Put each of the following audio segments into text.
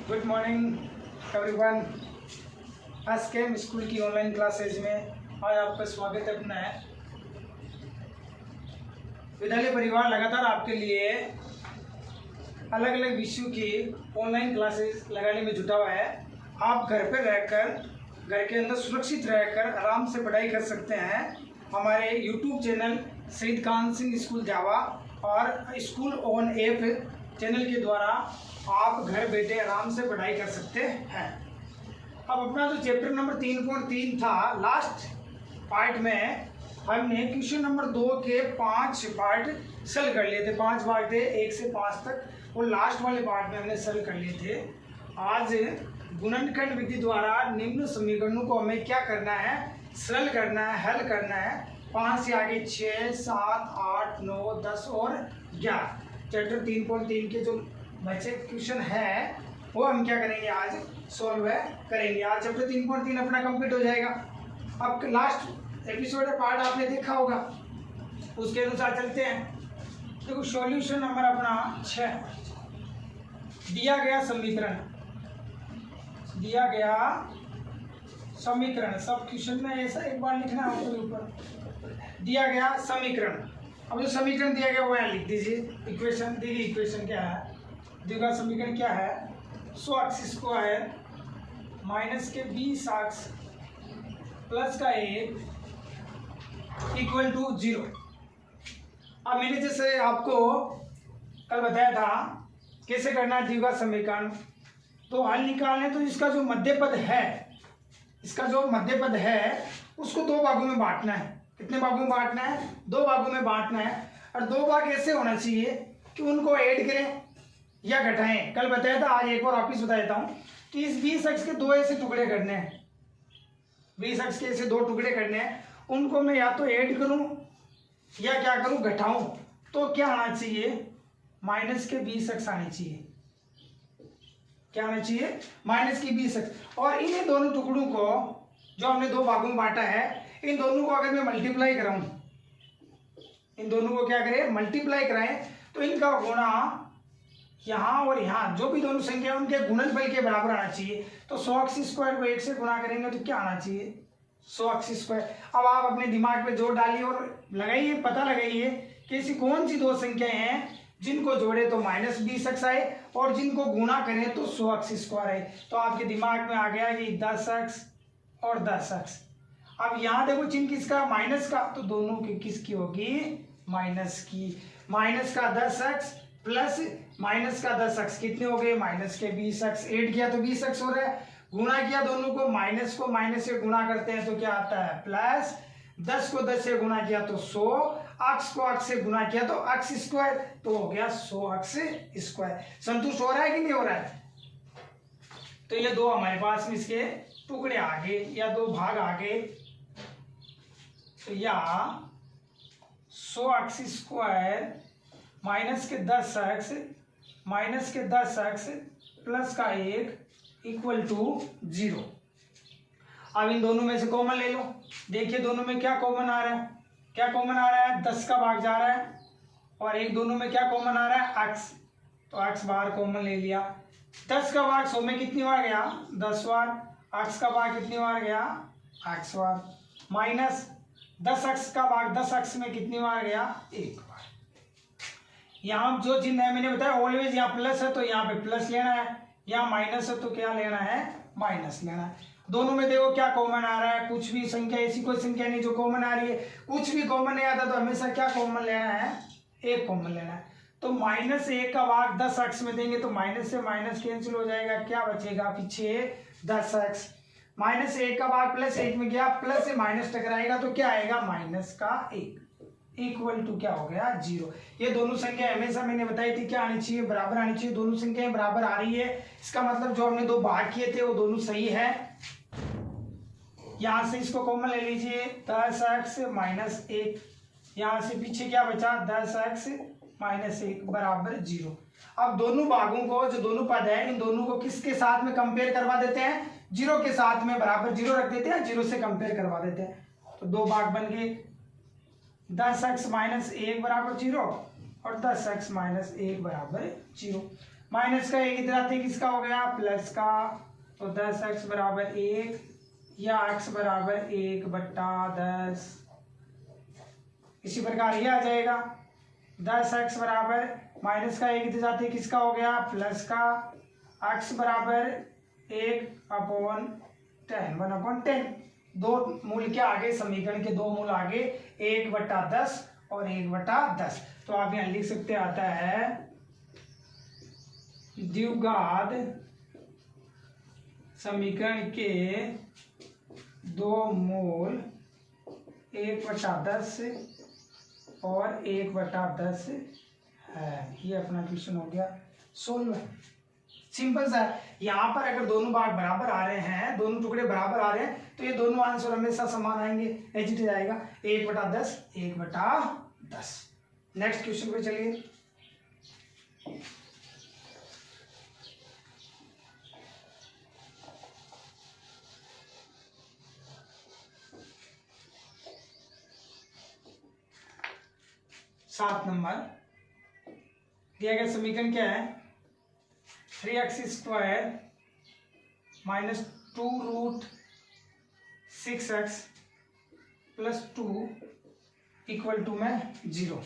Good morning everyone. आज के school की ऑनलाइन क्लासेज में आज आपका स्वागत है। अपना है विद्यालय परिवार लगातार आपके लिए अलग अलग विषयों की ऑनलाइन क्लासेस लगाने में जुटा हुआ है। आप घर पर रहकर घर के अंदर सुरक्षित रहकर आराम से पढ़ाई कर सकते हैं। हमारे यूट्यूब चैनल शहीद कान सिंह स्कूल जावा और स्कूल ऑन ऐप चैनल के द्वारा आप घर बैठे आराम से पढ़ाई कर सकते हैं। अब अपना जो चैप्टर नंबर 3.3 था, लास्ट पार्ट में हमने क्वेश्चन नंबर 2 के 5 पार्ट सॉल्व कर लिए थे। 5 पार्ट थे 1 से 5 तक, और लास्ट वाले पार्ट में हमने सॉल्व कर लिए थे। आज गुणनखंड विधि द्वारा निम्न समीकरणों को हमें क्या करना है, सॉल्व करना है, हल करना है। 5 से आगे 6, 7, 8, 9, 10 और 11 चैप्टर 3.3 के जो बचे क्वेश्चन है वो हम क्या करेंगे, आज सॉल्व करेंगे। आज चैप्टर 3.3 अपना कंप्लीट हो जाएगा। अब लास्ट एपिसोड पार्ट आपने देखा होगा, उसके अनुसार चलते हैं। देखो सॉल्यूशन नंबर अपना 6 दिया गया समीकरण सब क्वेश्चन में ऐसा एक बार लिखना है ऊपर दिया गया समीकरण। अब जो समीकरण दिया गया वो यहाँ लिख दीजिए। इक्वेशन देखिए, इक्वेशन क्या है, दिया गया समीकरण क्या है, 100x² माइनस के 20x प्लस का 1 इक्वल टू 0। अब मैंने जैसे आपको कल बताया था कैसे करना है दिया गया समीकरण, तो हल निकालने तो इसका जो मध्य पद है उसको 2 भागों में बांटना है। कितने भागों में बांटना है, 2 भागों में बांटना है। और 2 भाग ऐसे होना चाहिए कि उनको ऐड करें या घटाएं। कल बताया था, आज एक बार वापिस बता देता हूं कि इस 20x के 2 ऐसे टुकड़े करने हैं। 20x के ऐसे 2 टुकड़े करने हैं, उनको मैं या तो ऐड करूं या क्या करूं, घटाऊं। तो क्या आना चाहिए, माइनस के 20x आनी चाहिए। क्या आना चाहिए, माइनस की 20x। और इन दोनों टुकड़ों को जो हमने 2 भागों में बांटा है, इन दोनों को अगर मैं मल्टीप्लाई कराऊं, इन दोनों को क्या करें, मल्टीप्लाई कराएं, तो इनका गुणा यहाँ और यहाँ जो भी दोनों संख्या उनके गुणनफल के बराबर आना चाहिए। तो 100x² को 1 से गुणा करेंगे तो क्या आना चाहिए, 100x²। अब आप अपने दिमाग पे जोर डालिए और लगाइए, पता लगाइए कि ऐसी कौन सी 2 संख्याएं हैं जिनको जोड़े तो माइनस 20x आए और जिनको गुणा करें तो 100x² आए। तो आपके दिमाग में आ गया कि 10x और 10x। अब यहाँ देखो चिन्ह किसका, माइनस का, तो दोनों की किसकी होगी, माइनस की। माइनस का 10x प्लस माइनस का 10x कितने हो गए, माइनस के 20x। ऐड किया तो 20x हो रहा है, गुणा किया दोनों को माइनस से गुणा करते हैं तो क्या आता है, प्लस। 10 को 10 से गुणा किया तो 100, x को x से गुणा किया तो x², तो हो गया 100x²। संतुष्ट हो रहा है कि नहीं हो रहा है। तो ये 2 हमारे पास में इसके टुकड़े आ गए या 2 भाग आ गए। तो या 100x² माइनस के 10x प्लस का 1 इक्वल टू 0। अब इन दोनों में से कॉमन ले लो। देखिए दोनों में क्या कॉमन आ रहा है, 10 का भाग जा रहा है, और एक दोनों में क्या कॉमन आ रहा है, x। तो x बार कॉमन ले लिया। 10 का भाग 100 में कितनी बार गया, 10 बार। x का भाग कितनी बार गया, x बार। माइनस 10x का भाग 10x में कितनी बार गया, 1 बार। यहाँ जो चिन्ह है मैंने बताया ऑलवेज, यहाँ प्लस है तो यहाँ पे प्लस लेना है, यहाँ माइनस है तो क्या लेना है, माइनस लेना है। दोनों में देखो क्या कॉमन आ रहा है, कुछ भी संख्या, ऐसी कोई संख्या नहीं जो कॉमन आ रही है। कुछ भी कॉमन नहीं आता तो हमेशा क्या कॉमन लेना है, 1 कॉमन लेना है। तो -1 का भाग 10x में देंगे तो माइनस से माइनस कैंसिल हो जाएगा, क्या बचेगा पीछे, 10x। -1 का भाग +1 में गया, प्लस से माइनस टकराएगा तो क्या आएगा, -1 इक्वल टू क्या हो गया, 0। ये दोनों संख्या हमेशा मैंने बताई थी क्या आनी चाहिए, बराबर आनी चाहिए। दोनों संख्याएं बराबर आ रही है, इसका मतलब जो हमने 2 भाग किए थे वो दोनों सही है। यहां से इसको कॉमन ले लीजिए, 10x - 1। यहां से पीछे क्या बचा, 10x - 1 बराबर 0। अब दोनों भागों को, जो दोनों पद है, इन दोनों को किसके साथ में कंपेयर करवा देते हैं, 0 के साथ में, बराबर 0 रख देते हैं, 0 से कंपेयर करवा देते हैं। तो 2 भाग बन गए, 10x - 1 बराबर 0 और 10x - 1 बराबर 0। माइनस का एक इधर आते किसका हो गया, प्लस का। तो 10x बराबर 1 या x बराबर 1/10। इसी प्रकार ये आ जाएगा 10x बराबर माइनस का एक इधर जाते किसका हो गया, प्लस का। x बराबर 1/10 1/10। दो मूल के आगे, समीकरण के दो मूल आगे 1/10 और 1/10। तो आप यहाँ लिख सकते आता है द्विघात समीकरण के दो मूल 1/10 और 1/10 है। ये अपना क्वेश्चन हो गया सोल्व। सिंपल सा। यहाँ पर अगर दोनों भाग बराबर आ रहे हैं, दोनों टुकड़े बराबर आ रहे हैं, तो ये दोनों आंसर हमेशा समान आएंगे, एच टी जाएगा 1/10 1/10। नेक्स्ट क्वेश्चन पे चलिए। सात नंबर दिया गया समीकरण क्या है, 3x² minus 2√6x plus 2 equal to में 0।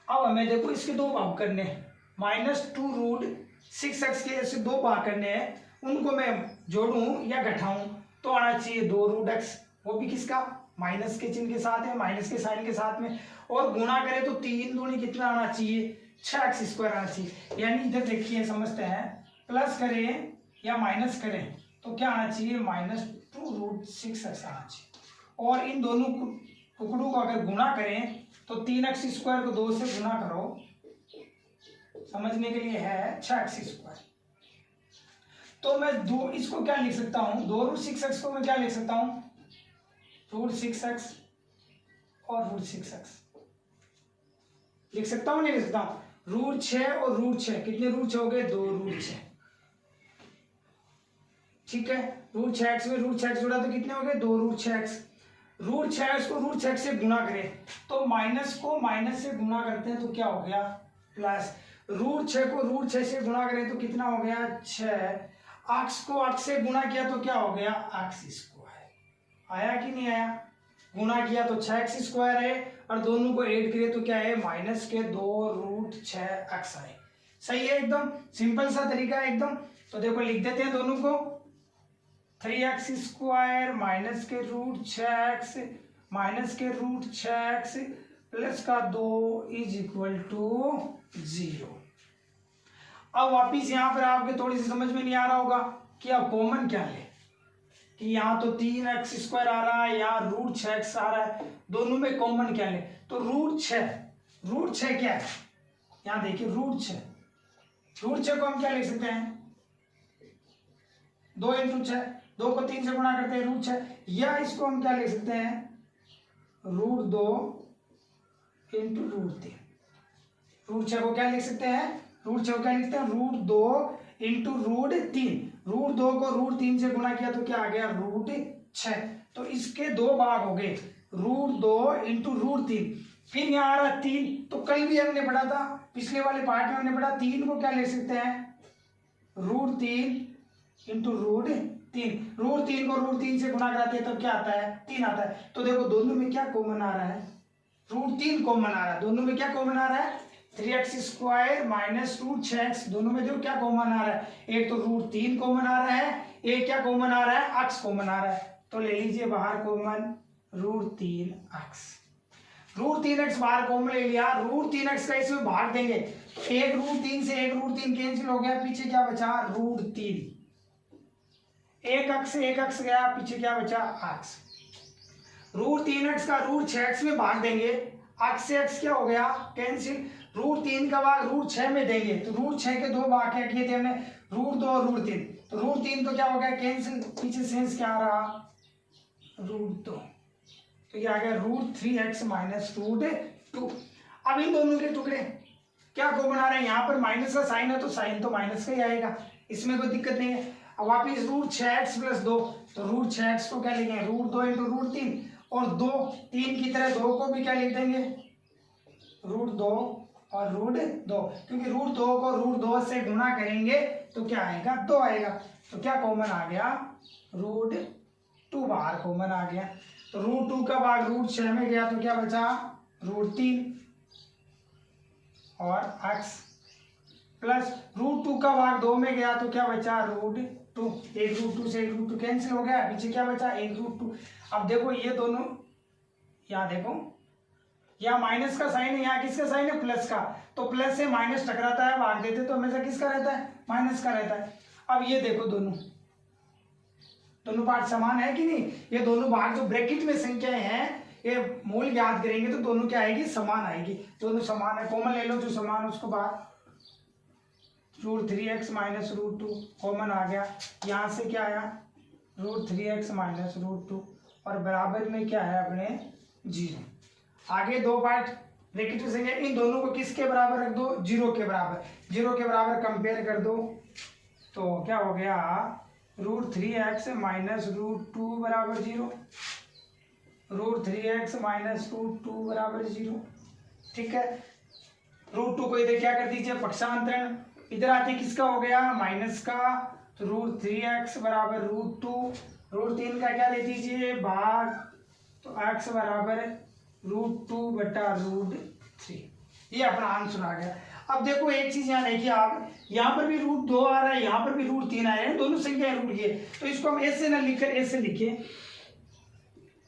अब हमें देखो इसके दो भाग करने हैं, -2√6x के ऐसे दो भाग करने हैं, उनको मैं जोड़ूं या घटाऊं तो आना चाहिए 2√x, वो भी किसका, माइनस के चिन्ह के साथ है, माइनस के साइन के साथ में, और गुणा करें तो 3 दूनी कितना आना चाहिए, 6x² आना चाहिए। यानी इधर देखिए समझते हैं, प्लस करें या माइनस करें तो क्या आना चाहिए, -2√6x आना चाहिए। और इन दोनों टुकड़ों को अगर गुणा करें तो 3x² को 2 से गुणा करो, समझने के लिए है 6x²। तो मैं दो इसको क्या लिख सकता हूं, 2√6x को मैं क्या लिख सकता हूं, √6x और √6x लिख सकता हूं, नहीं लिख सकता हूं। √6 और √6 कितने √6 हो गए, 2√6। ठीक है, √6x में √6x जोड़ा तो कितने हो गए, 2√6x। √6x को √6x से गुणा करें तो माइनस को माइनस से गुणा करते हैं तो क्या हो गया, प्लस। √6 को √6 से गुणा करें तो कितना हो गया, 6। x को x से गुणा किया तो क्या हो गया, x²। आया कि नहीं आया, गुणा किया तो 6x² है, और दोनों को ऐड करें तो क्या है, माइनस के 2√6x आए। सही है, एकदम सिंपल सा तरीका है एकदम। तो देखो लिख देते हैं दोनों को, 3x² माइनस के √6x माइनस के √6x प्लस का 2 इज इक्वल टू 0। अब वापिस यहाँ पर आपके थोड़ी सी समझ में नहीं आ रहा होगा कि अब कॉमन क्या ले, कि यहाँ तो 3x² आ रहा है, यहाँ √6x आ रहा है, दोनों में कॉमन क्या ले, तो √6 क्या है, यहाँ देखिए √6 को हम क्या लिख सकते हैं, 2 × 6, 2 को 3 से गुणा करते हैं √6, या इसको हम क्या लिख सकते हैं, √2 × √3। √6 को क्या लिख सकते हैं, √6 को क्या लिखते हैं, √2 × √3। √2 को √3 से गुणा किया तो क्या आ गया, √6। तो इसके दो भाग हो गए, √2 × √3। फिर यहाँ आ रहा 3, तो कल भी हमने पढ़ा था, पिछले वाले पार्ट में हमने पढ़ा 3 को क्या ले सकते हैं, √3 × √3। √3 को √3 से गुणा कराते हैं तो क्या आता है, 3 आता है। तो देखो दोनों में क्या कॉमन आ रहा है, √3 कॉमन आ रहा है, दोनों में क्या कॉमन आ रहा है, 3x² माइनस √6x, दोनों में जो क्या कॉमन आ रहा है, एक तो √3 कॉमन आ रहा है, एक क्या कॉमन आ रहा है, x कॉमन आ रहा है। तो ले लीजिए बाहर कॉमन √3x। √3x बाहर कॉमन ले लिया, √3x का इसमें भाग देंगे तो एक √3 से एक √3 कैंसिल हो गया, पीछे क्या बचा, √3। एक x से एक x गया, पीछे क्या बचा, x। √3x का √6x में भाग देंगे, x से x क्या हो गया, कैंसिल। √3 का भाग √6 में देंगे तो √6 के दो भाग क्या किए थे हमने, √2 और √3, तो √3 तो क्या हो गया, कैंसिल, पीछे शेष क्या आ रहा, √2। तो ये आ गया √3x माइनस √2। अब इन दोनों के टुकड़े क्या कॉमन आ रहे हैं, यहाँ पर माइनस का साइन है तो साइन तो माइनस का ही आएगा, इसमें कोई दिक्कत नहीं है। अब वापिस √6x प्लस 2, तो √6x को क्या लिखेंगे, √2 × √3, और 2 3 की तरह 2 को भी क्या लिख देंगे, √2 और √2, क्योंकि √2 को √2 से गुना करेंगे तो क्या आएगा 2 आएगा। तो क्या कॉमन आ गया √2 बाहर कॉमन आ गया। तो √2 का भाग √6 में गया तो क्या बचा √3 और x प्लस √2 का भाग 2 में गया तो क्या बचा √2। एक √2 से एक √2 कैंसिल हो गया, पीछे क्या बचा एक √2। अब देखो ये दोनों, यहाँ देखो यहाँ माइनस का साइन है, यहाँ किसका साइन है प्लस का, तो प्लस से माइनस टकराता है, भाग देते तो हमेशा किसका रहता है माइनस का रहता है। अब ये देखो दोनों पार्ट समान है कि नहीं, ये दोनों भाग जो ब्रैकेट में संख्याएं हैं ये मूल याद करेंगे तो दोनों क्या आएगी समान आएगी, दोनों समान है। कॉमन ले लो जो समान उसको बाहर, √3x माइनस √2 कॉमन आ गया, यहाँ से क्या आया √3x माइनस √2 और बराबर में क्या है अपने 0। आगे दो पार्ट ब्रैकेट में संख्या, इन दोनों को किसके बराबर रख दो 0 के बराबर, 0 के बराबर कंपेयर कर दो तो क्या हो गया √3x माइनस √2 बराबर 0, √3x माइनस √2 बराबर 0। ठीक है, √2 को इधर क्या कर दीजिए पक्षांतरण, इधर आते किसका हो गया माइनस का, तो √3x बराबर √2, √3 का क्या ले दीजिए भाग, तो x बराबर √2 बटा √3। ये अपना आंसर आ गया। अब देखो एक चीज यहाँ देखिए आप, यहाँ पर भी √2 आ रहा है, यहाँ पर भी √3 आ रहा है, दोनों संख्या रूट ये, तो इसको हम ऐसे ना लिखकर ऐसे लिखे,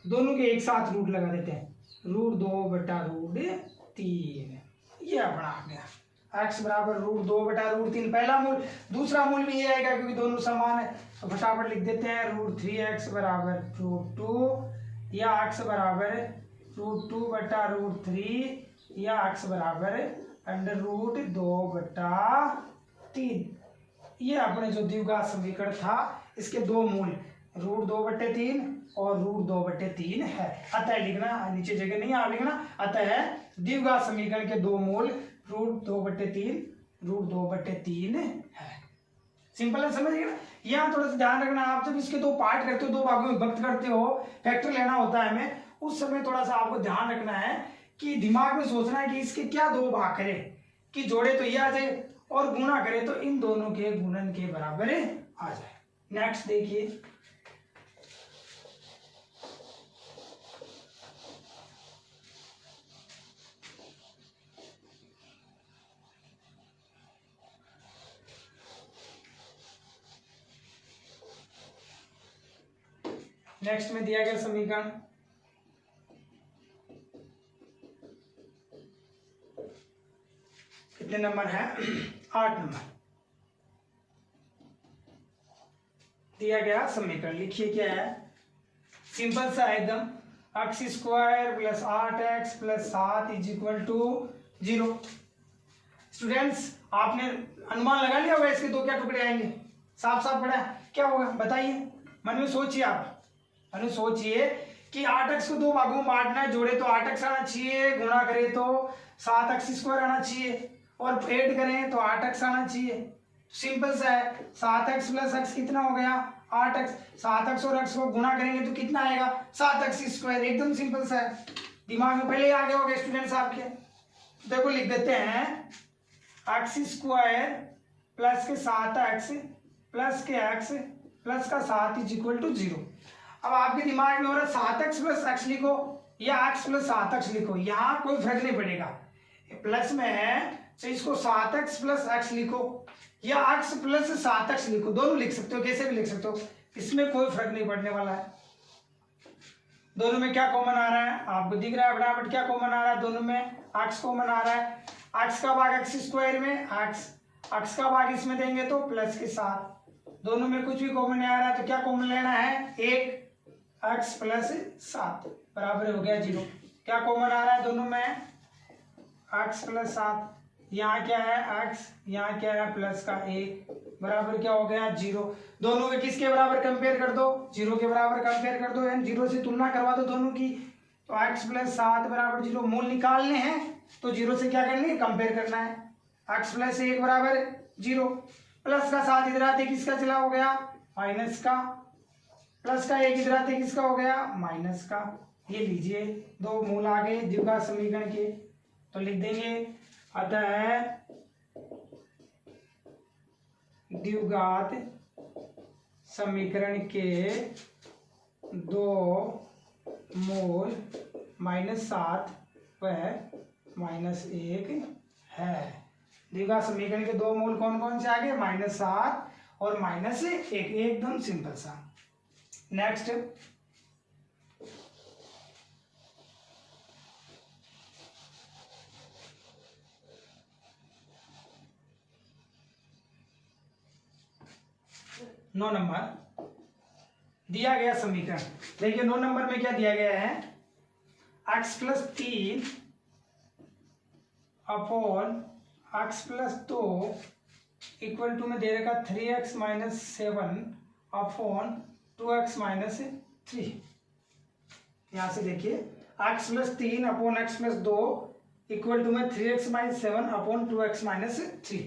दोनों के एक साथ रूट लगा देते हैं, √2 बटा √3। ये अपना आ गया x बराबर √2 बटा √3 पहला मूल, दूसरा मूल भी ये आएगा क्योंकि दोनों समान है, तो फटाफट लिख देते हैं √3x बराबर √2 या x बराबर √2 बटा √3 या x बराबर √2 बटा 3। ये अपने जो द्विघात समीकरण था इसके दो मूल √2 बटे 3 और √2 बटे 3 है। अतः लिखना, नीचे जगह नहीं आ लिखना, अतः द्विघात समीकरण के दो मूल √2 बटे 3 √2 बटे 3 है। सिंपल है, समझ गए ना। यहाँ थोड़ा सा ध्यान रखना, आप जब इसके दो पार्ट करते हो, दो भागों में विभक्त करते हो, फैक्टर लेना होता है हमें, उस समय थोड़ा सा आपको ध्यान रखना है कि दिमाग में सोचना है कि इसके क्या दो भाग करे, कि जोड़े तो ये आ जाए और गुणा करे तो इन दोनों के गुणन के बराबर आ जाए। नेक्स्ट देखिए, नेक्स्ट में दिया गया समीकरण कितने नंबर है 8 नंबर दिया गया समीकरण। लिखिए क्या है, सिंपल सा एकदम, x² plus 8x plus 7 is equal to 0। Students आपने अनुमान लगा लिया होगा इसके दो क्या टुकड़े आएंगे, साफ साफ पड़ा क्या होगा बताइए, मन में सोचिए आप, मन में सोचिए कि 8x को दो भागों में बांटना है, जोड़े तो 8x आना चाहिए, गुणा करें तो 7x² आना चाहिए और ऐड करें तो 8x आना चाहिए। सिंपल सा है, 7x प्लस x कितना हो गया 8x, 7x और x को गुणा करेंगे तो कितना आएगा 7x²। एकदम सिंपल सा है, दिमाग में पहले ही आ गया होगा स्टूडेंट्स आपके। देखो लिख देते हैं x² प्लस के 7x प्लस के x प्लस का 7 इज इक्वल टू 0। अब आपके दिमाग में हो रहा है 7x प्लस x लिखो या x प्लस 7x लिखो, यहाँ कोई फर्क नहीं पड़ेगा, प्लस में है तो इसको 7x प्लस x लिखो या x प्लस 7x लिखो, दोनों लिख सकते हो, कैसे भी लिख सकते हो, इसमें कोई फर्क नहीं पड़ने वाला है। दोनों में क्या कॉमन आ रहा है आपको दिख रहा है फटाफट, क्या कॉमन आ रहा है दोनों में, x कॉमन आ रहा है, x का भाग x² में x का भाग इसमें देंगे तो प्लस के 7, दोनों में कुछ भी कॉमन नहीं आ रहा है तो क्या कॉमन लेना है 1, x प्लस 7 बराबर हो गया 0। क्या कॉमन आ रहा है दोनों में x प्लस 7, यहाँ क्या है x, यहाँ क्या है प्लस का 1 बराबर क्या हो गया 0। दोनों में किसके बराबर कंपेयर कर दो 0 के बराबर कंपेयर कर दो, यानी 0 से तुलना करवा दो दोनों की, तो x प्लस 7 बराबर 0। मूल निकालने हैं तो 0 से क्या करनी है कंपेयर करना है, x प्लस 1 बराबर 0, प्लस का 7 इधर आते किसका चला हो गया माइनस का, प्लस का 1 इधर आते किसका हो गया माइनस का। ये लीजिए दो मूल आ गए द्विघात समीकरण के, तो लिख देंगे अतः द्विघात समीकरण के दो मूल -7 व -1 है। द्विघात समीकरण के दो मूल कौन कौन से आ गए? -7 और -1, एकदम सिंपल सा। नेक्स्ट, नौ नंबर दिया गया समीकरण। देखिए 9 नंबर में क्या दिया गया है? x+3 upon x+2 equal to में दे रखा 3x - 7 अपॉन 2x - 3। यहां से देखिए x+3 upon x+2 equal to में 3x - 7 अपॉन 2x - 3।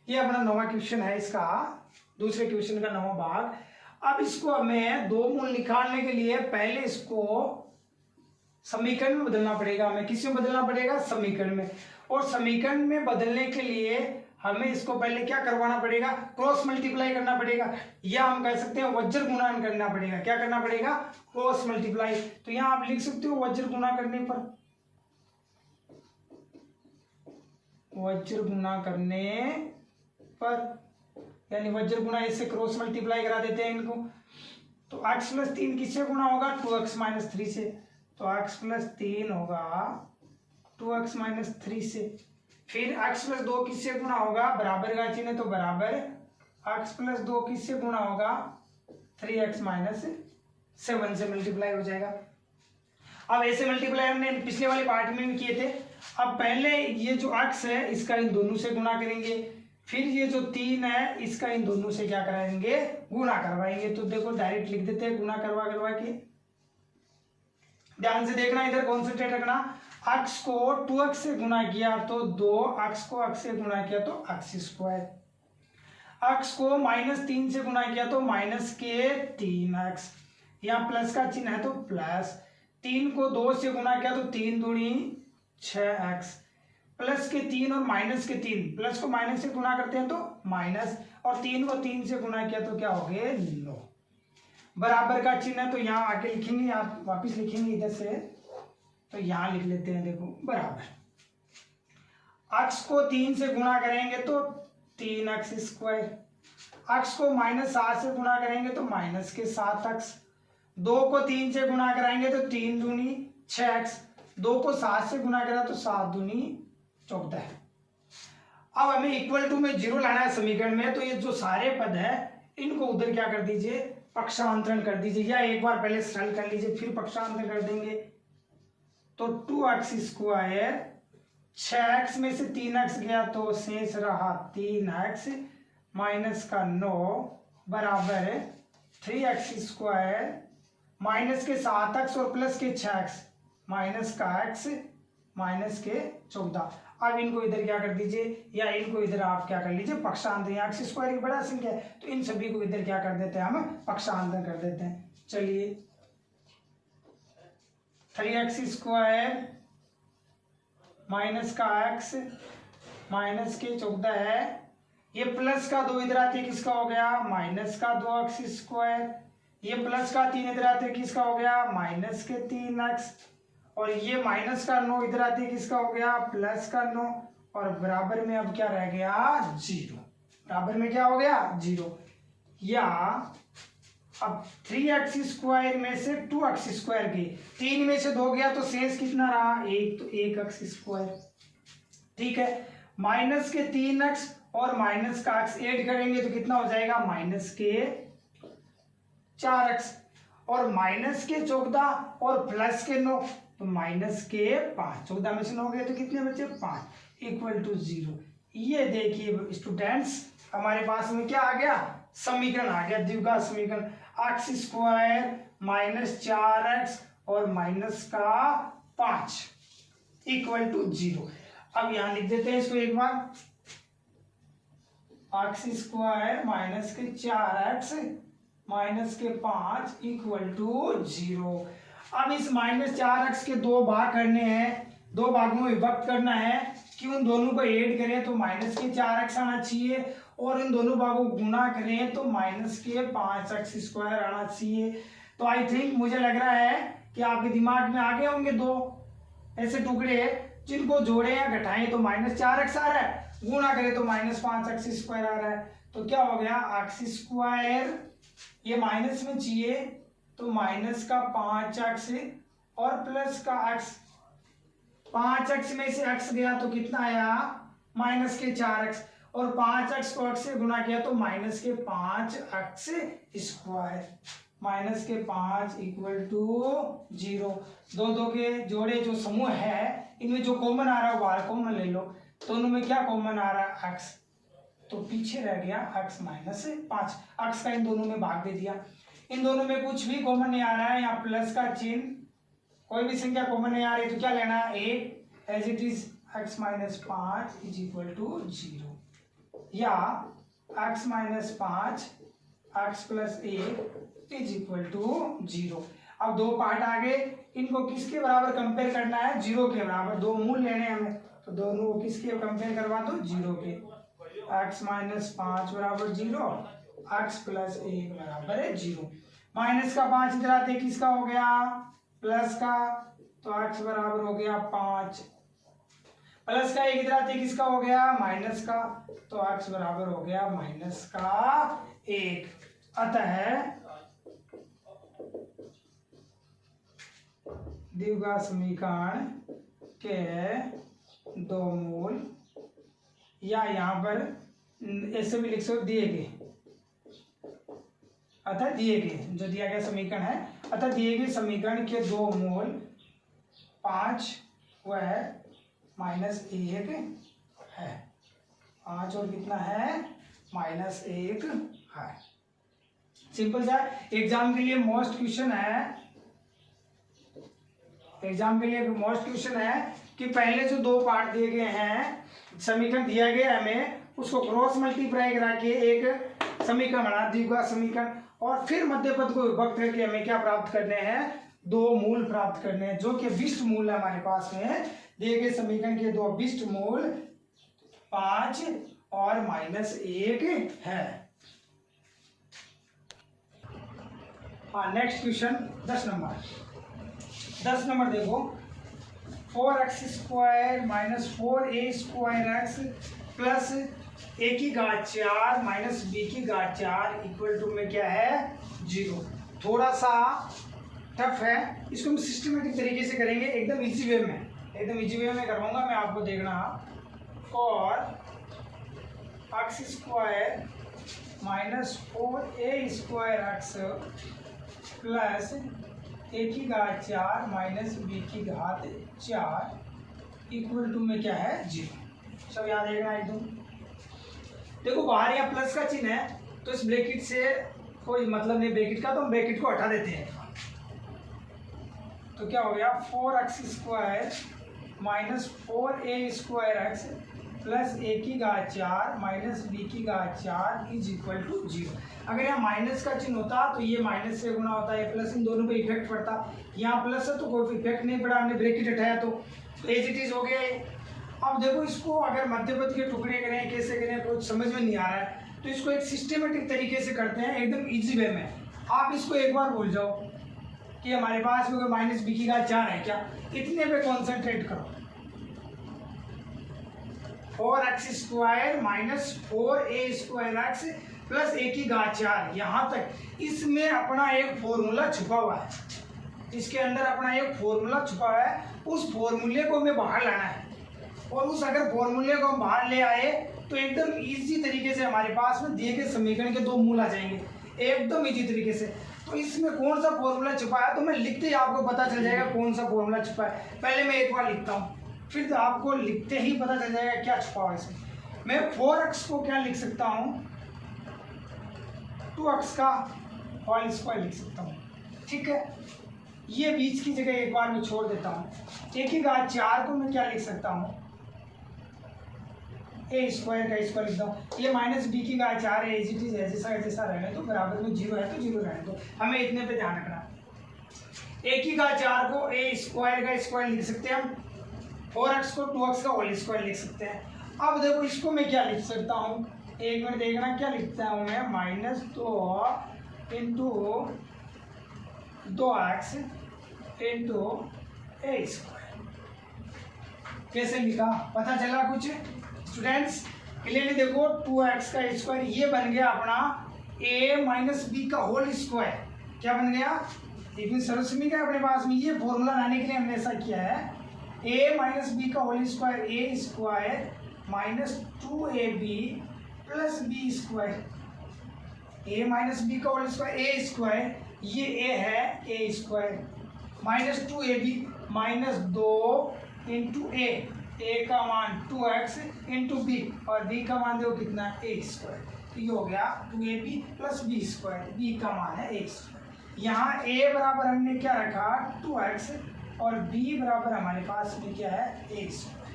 ये अपना 9वां क्वेश्चन है, इसका दूसरे क्वेश्चन का 9वां भाग। अब इसको हमें दो मूल निकालने के लिए पहले इसको समीकरण में बदलना पड़ेगा। हमें किस में बदलना पड़ेगा? समीकरण में। और समीकरण में बदलने के लिए हमें इसको पहले क्या करवाना पड़ेगा? क्रॉस मल्टीप्लाई करना पड़ेगा, या हम कह सकते हैं वज्र गुणा करना पड़ेगा। क्या करना पड़ेगा? Cross multiply. तो यहां आप लिख सकते हो वज्र गुणा करने पर, वज्र गुणा करने पर, यानी वज्र गुणा इससे क्रॉस मल्टीप्लाई करा देते हैं इनको। तो x+3 किससे गुणा होगा? 2x - 3 से। तो x+3 होगा 2x - 3 से। फिर x+2 किससे गुणा होगा? बराबर का चिन्ह है तो बराबर, x+2 किससे गुणा होगा? 3x - 7 से मल्टीप्लाई हो जाएगा। अब ऐसे मल्टीप्लाई हमने पिछले वाले पार्ट में भी किए थे। अब पहले ये जो x है इसका इन दोनों से गुणा करेंगे, फिर ये जो 3 है इसका इन दोनों से क्या कराएंगे? गुणा करवाएंगे। तो देखो डायरेक्ट लिख देते हैं गुणा करवा के। ध्यान से देखना, इधर कॉन्सेंट्रेट रखना। x को 2x से गुणा किया तो 2x को x से गुणा किया तो x²। x को -3 से गुणा किया तो -3x। यहाँ प्लस का चिन्ह है तो प्लस। 3 को 2 से गुणा किया तो 3 दूनी 6x। प्लस के 3 और माइनस के 3, प्लस को माइनस से गुणा करते हैं तो माइनस, और 3 को 3 से गुणा किया तो क्या हो गए? 9। बराबर का चिन्ह है तो यहाँ आके लिखेंगे, आप वापिस लिखेंगे इधर से, तो यहाँ लिख लेते हैं। देखो बराबर, x को 3 से गुणा करेंगे तो 3x², x को -7 से गुणा करेंगे तो -7x, 2 को 3 से गुणा कराएंगे तो 3 दूनी 6x, 2 को 7 से गुणा करा तो 7 दूनी 14। अब हमें इक्वल टू में 0 लाना है समीकरण में। तो ये जो सारे पद है इनको उधर क्या कर दीजिए? पक्षांतरण कर दीजिए, या एक बार पहले सरल कर लीजिए फिर पक्षांतरण कर देंगे। तो 2x², 6x में से 3x गया तो शेष रहा 3x -9 बराबर 3x² माइनस के 7x और प्लस के 6x -x -14। अब इनको इधर क्या कर दीजिए, या इनको इधर आप क्या कर लीजिए? पक्षांतर। यहाँ x² एक बड़ा संख्या है तो इन सभी को इधर क्या कर देते हैं? हम पक्षांतर कर देते हैं। चलिए 3x² माइनस का x माइनस के 14 है, ये प्लस का 2 इधर आते किसका हो गया? माइनस का 2x²। ये प्लस का 3 इधर आते किसका हो गया? माइनस के 3x। और ये माइनस का 9 इधर आते किसका हो गया? प्लस का 9। और बराबर में अब क्या रह गया? 0। बराबर में क्या हो गया? 0। या अब 3x² में से 2x² गए, 3 में से 2 गया तो शेष कितना रहा? 1, तो 1x²। ठीक है, माइनस के 3x और माइनस का x ऐड करेंगे तो कितना हो जाएगा? माइनस के 4x। और माइनस के 14 और प्लस के 9 तो माइनस के 5। 14 में से 9 गए तो कितने बचे? 5 इक्वल टू 0। ये देखिए स्टूडेंट्स, हमारे पास में क्या आ गया? समीकरण आ गया, द्विघात समीकरण। x² - 4x और माइनस का 5 इक्वल टू 0। अब यहां लिख देते हैं इसको एक बार, x² माइनस के 4x माइनस के 5 इक्वल टू 0। अब इस -4x के 2 भाग करने हैं, 2 भागों में विभक्त करना है। कि उन दोनों को ऐड करें तो माइनस के 4x आना चाहिए, और इन दोनों भागों को गुना करें तो माइनस के 5x स्क्वायर आना चाहिए। तो आई थिंक मुझे लग रहा है कि आपके दिमाग में आ गए होंगे दो ऐसे टुकड़े जिनको जोड़े या घटाएं तो माइनस 4x आ रहा है, गुणा करें तो माइनस 5x स्क्वायर आ रहा है। तो क्या हो गया, x स्क्वायर ये माइनस में चाहिए तो माइनस का 5x और प्लस का x, 5x में से x गया तो कितना आया माइनस के 4x, और 5x को x से गुणा किया तो माइनस के 5x स्क्वायर, माइनस के 5 इक्वल टू 0। दो दो के जोड़े जो समूह है इनमें जो कॉमन आ रहा है बाहर कॉमन ले लो, दोनों में क्या कॉमन आ रहा है x, तो पीछे रह गया x माइनस 5, x का इन दोनों में भाग दे दिया। इन दोनों में कुछ भी कॉमन नहीं आ रहा है, यहाँ प्लस का चिन्ह कोई भी संख्या कॉमन नहीं आ रही, तो क्या लेना है a as it is x minus 5 is equal to 0, या x minus 5 x plus a is equal to 0। अब दो पार्ट आ गए, इनको किसके बराबर कंपेयर करना है, 0 के बराबर, दो मूल लेने हैं हमें, तो दोनों को किसके कंपेयर करवा दो 0 के, x माइनस 5 बराबर 0, x प्लस 1 बराबर है 0। माइनस का 5 इधर आते किसका हो गया प्लस का, तो x बराबर हो गया 5, प्लस का 1 इधर आते किसका हो गया माइनस का, तो x बराबर हो गया माइनस का 1। अतः द्विघात समीकरण के दो मूल, या यहाँ पर ऐसे भी लिख सकते दिए गए, अतः दिए गए जो दिया गया समीकरण है, अतः दिए गए समीकरण के दो मूल 5 व -1 है, 5 और कितना है -1 है। सिंपल सा एग्जाम के लिए मोस्ट क्वेश्चन है, एग्जाम के लिए मोस्ट क्वेश्चन है कि पहले जो दो पार्ट दिए गए हैं, समीकरण दिया गया हमें उसको क्रॉस मल्टीप्लाई करा के एक समीकरण बना, द्विघात समीकरण, और फिर मध्य पद को विभक्त करके हमें क्या प्राप्त करने हैं, दो मूल प्राप्त करने हैं, जो कि अभिष्ट मूल है हमारे पास में दिए गए समीकरण के दो अभिष्ट मूल 5 और -1 है। हाँ, नेक्स्ट क्वेश्चन 10 नंबर देखो, 4x square minus 4a square x plus a की घात 4 माइनस b की घात 4 इक्वल टू में क्या है 0। थोड़ा सा टफ है, इसको हम सिस्टमेटिक तरीके से करेंगे, एकदम इजी वे में, एकदम इजी वे में करवाऊंगा मैं आपको, देखना। और x square minus 4a square x plus a की घात 4 माइनस b की घात 4 इक्वल टू में क्या है 0। सब याद रखना एकदम। देखो बाहर यहाँ प्लस का चिन्ह है तो इस ब्रैकेट से कोई मतलब नहीं ब्रैकेट का, तो हम ब्रैकेट को हटा देते हैं। तो क्या हो गया 4x square minus 4a square x plus a की घात 4 माइनस b की घात 4 इज इक्वल टू 0। अगर यहाँ माइनस का चिन्ह होता तो ये माइनस से गुना होता है, प्लस इन दोनों पे इफेक्ट पड़ता, यहाँ प्लस है तो कोई इफेक्ट नहीं पड़ा, हमने ब्रैकेट हटाया तो एज इट इज हो गया। अब देखो इसको अगर मध्यपद के टुकड़े करें, कैसे करें, कुछ समझ में नहीं आ रहा है, तो इसको एक सिस्टमेटिक तरीके से करते हैं, एकदम इजी वे में। आप इसको एक बार भूल जाओ कि हमारे पास में माइनस b की घात 4 है क्या, इतने पे कॉन्सेंट्रेट करो। 4x square minus 4a square x plus a की घात 4, यहाँ तक इसमें अपना एक फॉर्मूला छुपा हुआ है, इसके अंदर अपना एक फॉर्मूला छुपा हुआ है, उस फॉर्मूले को हमें बाहर लाना है। और उस अगर फॉर्मूले को हम बाहर ले आए तो एकदम इजी तरीके से हमारे पास में दिए गए समीकरण के दो मूल आ जाएंगे, एकदम इजी तरीके से। तो इसमें कौन सा फॉर्मूला छुपा है तो मैं लिखते ही आपको पता चल जाएगा कौन सा फॉर्मूला छुपा है। पहले मैं एक बार लिखता हूँ, फिर तो आपको लिखते ही पता चल जाएगा क्या छुपा हुआ है इसमें। मैं 4x को क्या लिख सकता हूँ, 2x का होल स्क्वायर लिख सकता हूँ, ठीक है। ये बीच की जगह एक बार मैं छोड़ देता हूँ। a की घात 4 को मैं क्या लिख सकता हूँ, a स्क्वायर का स्क्वायर लिखता हूँ। ये माइनस b की घात 4 है, एज इट इज जैसा जैसा रहने तो, बराबर में 0 है तो 0 रहने दो, हमें इतने पे ध्यान रखना। a की घात 4 को a स्क्वायर का स्क्वायर लिख सकते हैं हम, 4x को 2x का होल स्क्वायर लिख सकते हैं। अब देखो इसको मैं क्या लिख सकता हूँ, एक मिनट देखना क्या लिखता हूँ मैं, -2 इंटू 2x इंटू ए स्क्वायर। कैसे लिखा पता चला कुछ स्टूडेंट्स? क्लियरली देखो 2x का स्क्वायर ये बन गया अपना a माइनस बी का होल स्क्वायर। क्या बन गया? इतनी सरस्मी का अपने पास में ये फॉर्मूला लाने के लिए हमने ऐसा किया है, a माइनस बी का whole square A square minus 2ab plus B square. a minus B का होल स्क्वायर ए स्क्वायर, ये a है A square minus 2ab minus 2 into A का मान 2x इंटू बी और बी का मान देखो कितना ए स्क्वायर। तो ये हो गया 2ab plus B square, B का मान है ए स्क्वायर। यहाँ a बराबर हमने क्या रखा 2x और b बराबर हमारे पास में क्या है ए स्क्वायर।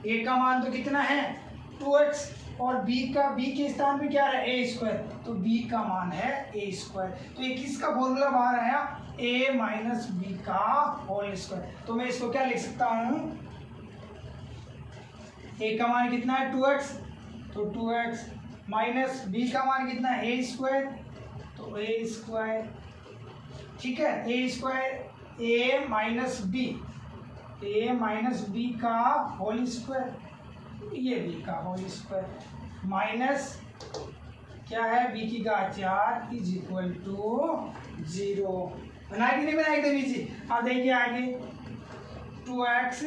a का मान तो कितना है 2x और b के स्थान पे क्या है ए स्क्वायर, तो b का मान है ए स्क्वायर। तो ये किसका फॉर्मूला बाहर आया a माइनस बी का होल स्क्वायर। तो मैं इसको क्या लिख सकता हूँ, a का मान कितना है 2x, तो 2x माइनस b का मान कितना है ए स्क्वायर, तो ए स्क्वायर। ठीक है, A square a minus B का होल स्क्वायर, ये b का होल स्क्वायर माइनस क्या है b की घात 4 इज इक्वल टू 0। बनाया कि नहीं बनाया एकदम इजी। अब देखिए आगे 2x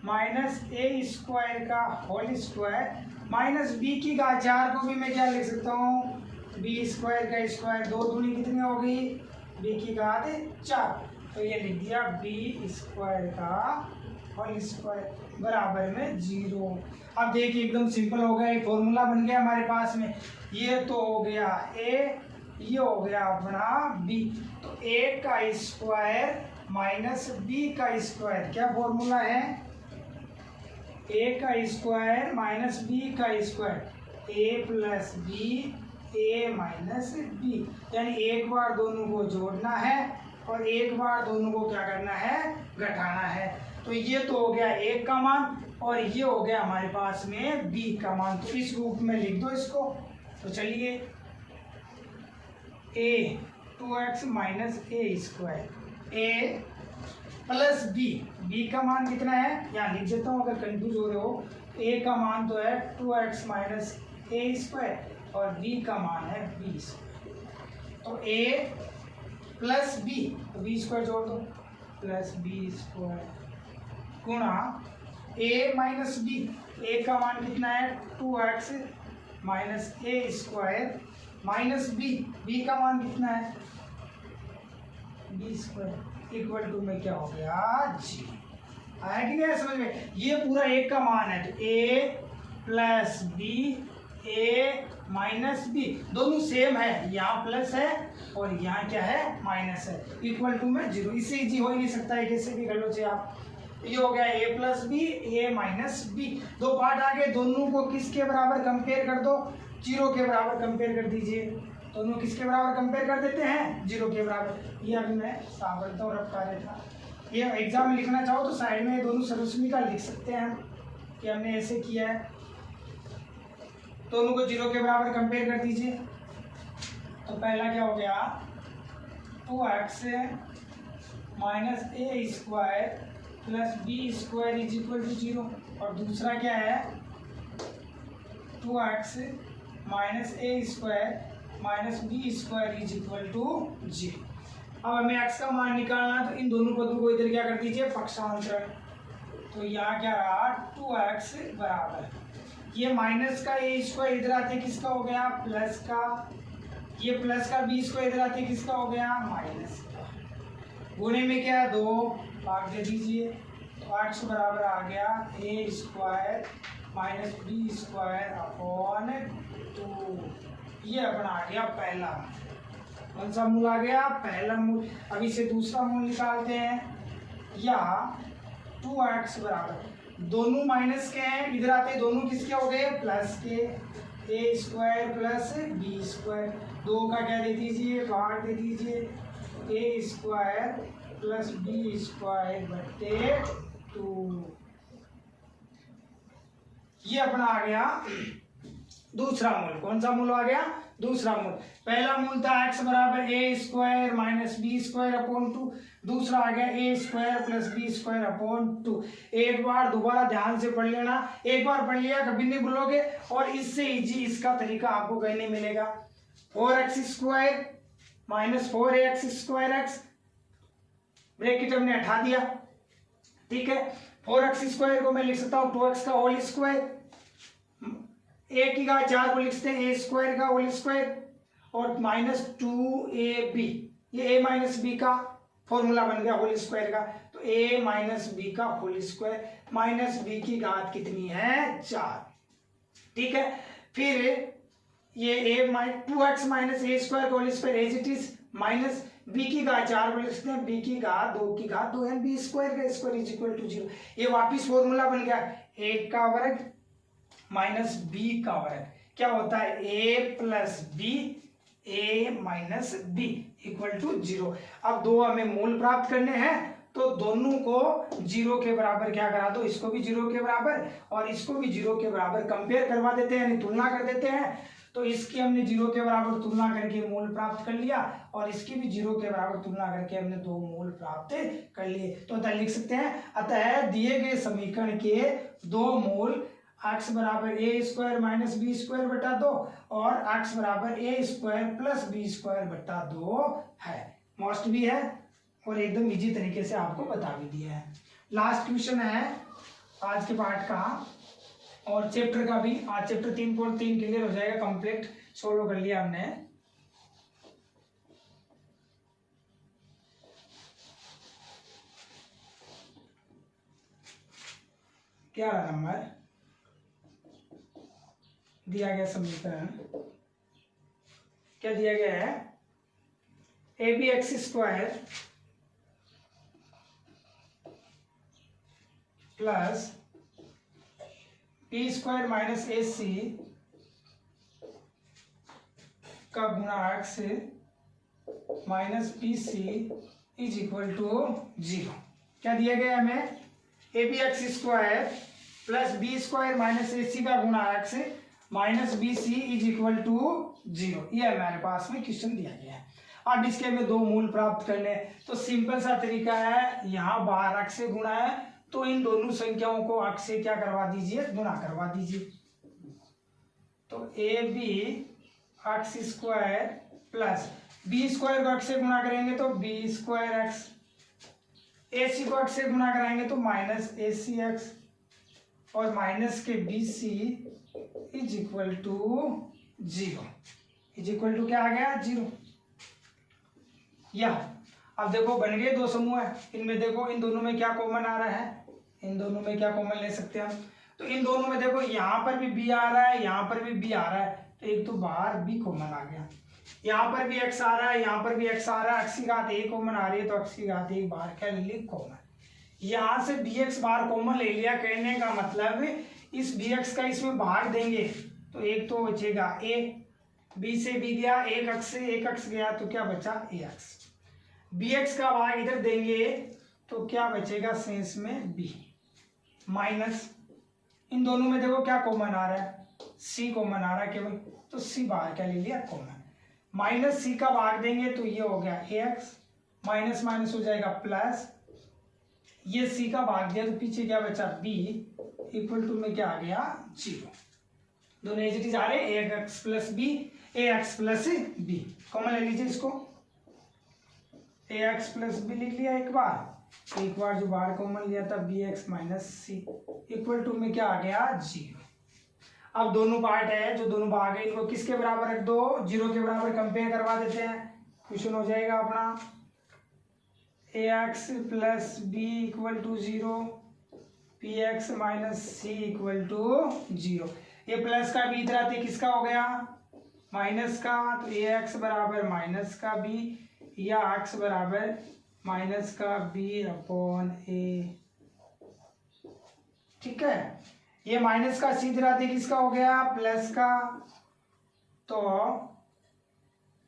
माइनस ए स्क्वायर का होल स्क्वायर माइनस b की घात 4 को भी मैं क्या लिख सकता हूँ b स्क्वायर का स्क्वायर, 2 दूनी कितनी हो गई b की घात 4, तो ये लिख दिया b स्क्वायर का होल स्क्वायर बराबर में 0। अब देखिए एकदम सिंपल हो गया, एक फॉर्मूला बन गया हमारे पास में। ये तो हो गया a, ये हो गया अपना b, तो a का स्क्वायर माइनस b का स्क्वायर क्या फॉर्मूला है, a का स्क्वायर माइनस b का square a plus B a minus B, यानी एक बार दोनों को जोड़ना है और एक बार दोनों को क्या करना है घटाना है। तो ये तो हो गया a का मान और ये हो गया हमारे पास में b का मान, तो इस रूप में लिख दो इसको। तो चलिए a 2x minus A square a plus b का मान कितना है यहाँ लिख देता हूँ अगर कंफ्यूज हो रहे हो। a का मान तो है 2x माइनस ए स्क्वायर और b का मान है b स्क्वायर, तो a प्लस b, तो b स्क्वायर जोड़ दो प्लस b स्क्वायर गुणा a माइनस b, a का मान कितना है 2x minus A square minus b का मान कितना है b स्क्वायर इक्वल टू में क्या हो गया जी। आया कि नहीं समझ में? ये पूरा एक का मान है, तो a plus B A minus B दोनों सेम है, यहाँ प्लस है और यहाँ क्या है माइनस है, इक्वल टू में 0। इससे इजी हो ही नहीं सकता है, कैसे भी कर लो चाहे आप। ये हो गया a plus B A minus B, दो पार्ट आ गए, दोनों को किसके बराबर कंपेयर कर दो 0 के बराबर कंपेयर कर दीजिए। दोनों किसके बराबर कंपेयर कर देते हैं 0 के बराबर। ये अभी मैं साफ करता हूँ, रफ कार्य था। ये एग्जाम में लिखना चाहो तो साइड में दोनों सरस्मी का लिख सकते हैं कि हमने ऐसे किया है। दोनों को 0 के बराबर कंपेयर कर दीजिए। तो पहला क्या हो गया 2x minus A square plus B square is equal to 0, और दूसरा क्या है 2x minus A square minus B square is equal to 0। अब हमें x का मान निकालना है, तो इन दोनों पदों को इधर क्या कर दीजिए पक्षांतरण। तो यहाँ क्या रहा 2x बराबर ये माइनस का ए स्क्वायर इधर आते किसका हो गया प्लस का, ये प्लस का बी स्क्वायर इधर आते किसका हो गया माइनस का, गुणे में क्या 2 भाग दे दीजिए। तो x बराबर आ गया A square minus B square upon 2। ये अपना आ गया पहला, कौन सा मूल आ गया पहला मूल। अब इसे दूसरा मूल निकालते हैं। या 2x बराबर दोनों माइनस के हैं, इधर आते दोनों किसके हो गए प्लस के, ए स्क्वायर प्लस बी स्क्वायर, 2 का क्या दे दीजिए भाग दे दीजिए, ए स्क्वायर प्लस बी स्क्वायर बटे 2। ये अपना आ गया दूसरा मूल। कौन सा मूल आ गया? दूसरा मूल। पहला मूल था x बराबर A square minus B square upon 2। दूसरा आ गया A square plus B square upon 2। एक बार दोबारा ध्यान से पढ़ लेना, एक बार पढ़ लिया कभी नहीं भूलोगे। और इससे इजी इसका तरीका आपको कहीं नहीं मिलेगा। 4x square minus 4ax square x, bracket हमने हटा दिया, ठीक है। 4x स्क्वायर को मैं लिख सकता हूँ 2x का होल स्क्वायर, ए की घात 4 को लिखते हैं ए स्क्वायर का होल स्क्वायर, और माइनस 2ab, ये a माइनस बी का फॉर्मूला बन गया होल स्क्वायर का। तो a माइनस बी का होल स्क्वायर, माइनस बी की घात कितनी है? 4, ठीक है। फिर ये 2x माइनस ए स्क्वायर का whole square as it is, minus b की घात 4 को लिखते हैं b की घात 2 की घात 2 b स्क्वायर का स्क्वायर इज इक्वल टू 0। ये वापिस फॉर्मूला बन गया 1 का वर्ग माइनस बी का वर्ग, क्या होता है? a plus B, a minus B equal to 0। अब दो हमें मूल प्राप्त करने हैं, तो दोनों को 0 के बराबर क्या करा दो, इसको भी 0 के बराबर और इसको भी 0 के बराबर कंपेयर करवा देते हैं, यानी तुलना कर देते हैं। तो इसकी हमने 0 के बराबर तुलना करके मूल प्राप्त कर लिया, और इसकी भी 0 के बराबर तुलना करके हमने दो मूल प्राप्त कर लिए। तो अतः लिख सकते हैं, अतः दिए गए समीकरण के दो मूल x बराबर A square minus B square बटा 2 और x बराबर A square plus B square बटा 2 है। मोस्ट भी है और एकदम इजी तरीके से आपको बता भी दिया है। लास्ट क्वेश्चन है आज के पार्ट का और चैप्टर का भी। आज चैप्टर 3.3 क्लियर हो जाएगा, कंप्लीट सोल्व कर लिया हमने। क्या नंबर दिया गया समीकरण, क्या दिया गया है? A B X square plus B square minus A C का गुणा X minus B C is equal to 0। क्या दिया गया हमें? A B X square plus B square minus A C का गुणा X minus B C is equal to 0। ये हमारे पास में क्वेश्चन दिया गया है। अब इसके हमें दो मूल प्राप्त करने, तो सिंपल सा तरीका है, यहाँ बाहर एक्स से गुणा है तो इन दोनों संख्याओं को एक्स से क्या करवा दीजिए? गुणा करवा दीजिए। तो A B X square plus B square को एक्स से गुणा करेंगे तो B square X, A C को एक्स से गुणा कराएंगे तो माइनस ए सी एक्स, और माइनस के B C is equal to 0। Is equal to क्या आ गया? 0। या अब देखो बन गए दो समूह है, इनमें देखो इन दोनों में क्या कॉमन आ रहा है? इन दोनों में क्या कॉमन ले सकते हैं हम? तो इन दोनों में देखो यहाँ पर भी बी आ रहा है, यहाँ पर भी बी आ रहा है, तो एक तो बाहर बी कॉमन आ गया। यहाँ पर भी एक्स आ रहा है, यहाँ पर भी एक्स आ रहा है, एक्स की घात एक कॉमन आ रही है, तो एक्स की घात एक बाहर क्या ले ली? कॉमन। यहाँ से बी एक्स बाहर कॉमन ले लिया, कहने का मतलब इस बी एक्स का इसमें भाग देंगे तो एक तो बचेगा ए, बी से बी गया, एक एक्स से एक एक्स गया, तो क्या बचा? ए एक्स। बी एक्स का भाग इधर देंगे तो क्या बचेगा शेष में? बी माइनस इन दोनों में देखो क्या कॉमन आ रहा है? सी कॉमन आ रहा है केवल, तो सी बाहर क्या ले लिया? कॉमन। माइनस सी का भाग देंगे तो ये हो गया ए एक्स, माइनस माइनस हो जाएगा प्लस, ये सी का भाग दिया तो पीछे क्या बचा? बी इक्वल टू में क्या आ गया? 0। दोनों एज इट इज आ रहे, ए एक्स प्लस बी, ए एक्स प्लस बी कॉमन ले लीजिए इसको, ए एक्स प्लस बी लिख लिया एक बार जो बाहर कॉमन लिया था B X minus C equal to में क्या आ गया? 0। अब दोनों पार्ट है, जो दोनों भाग है इनको किसके बराबर रख दो? 0 के बराबर कंपेयर करवा देते हैं, क्वेश्चन हो जाएगा अपना A X plus B equal to 0, P X minus C equal to 0। ये प्लस का बी इधर आते किसका हो गया? माइनस का, तो ए एक्स बराबर माइनस का बी या एक्स बराबर माइनस का बी अपॉन ए, ठीक है। ये माइनस का सी इधर आते किसका हो गया? प्लस का, तो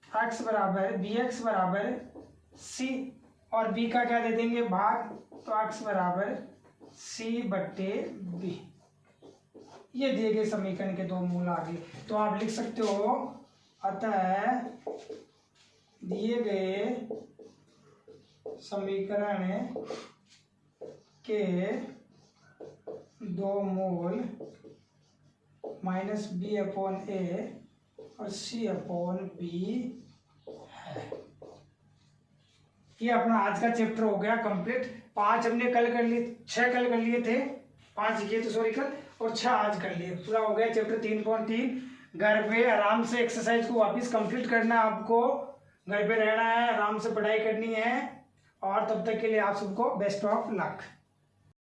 एक्स बराबर बी एक्स बराबर सी और बी का क्या दे देंगे? भाग, तो एक्स बराबर सी बट्टे बी। ये दिए गए समीकरण के 2 मूल आ गए। तो आप लिख सकते हो, अतः दिए गए समीकरण के 2 मूल -b/a और c/b है। ये अपना आज का चैप्टर हो गया कंप्लीट। 5 हमने कल कर लिए, 6 कल कर लिए थे, 5 ये तो सॉरी कल, और 6 आज कर लिए। पूरा हो गया चैप्टर 3.3। घर पे आराम से एक्सरसाइज को वापस कंप्लीट करना है आपको, घर पे रहना है, आराम से पढ़ाई करनी है, और तब तक के लिए आप सबको बेस्ट ऑफ लक।